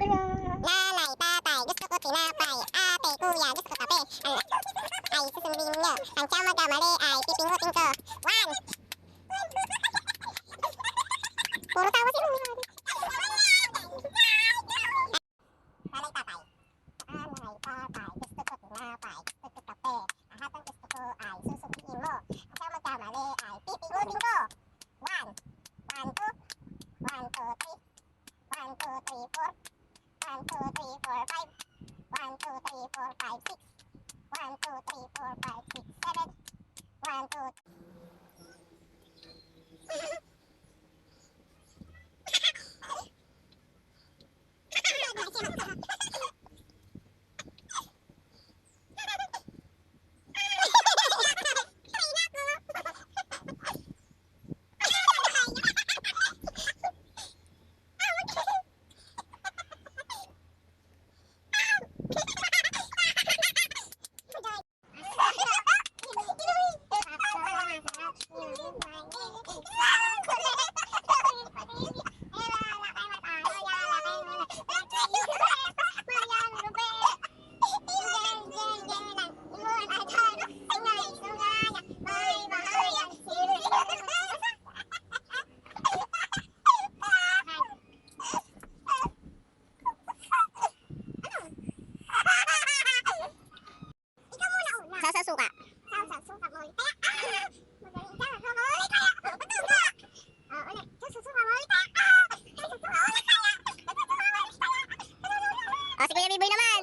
Nanay, tatay, gusto ko tinapay. Ate, kuya, gusto ko kape. Ay susundin nyo. Ang siyang magkamali ay pipingutin ko. One! Puro tawa sila. Nanay, tatay. Nanay, tatay, gusto ko tinapay. Gusto ko kape. Lahat ang gusto ko ay susundin mo. Ang siyang magkamali ay pipingutin ko. One! One, two. One, two, three. One, two, three, four. 1, 2, 3, 4, 5. 1, 2, 3, 4, 5, 6. 1, 2, 3, 4, 5, 6, 7. 1, 2. Sasuka. Sasuka mo ulit kaya. Magaling ka. Ulit kaya. Ulit. Sasuka mo ulit kaya. Sasuka ulit kaya. Si Kuya Biboy naman.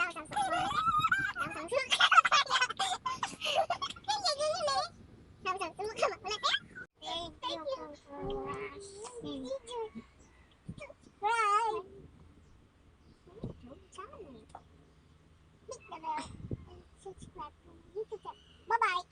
Sasuka mo ulit. Bye-bye.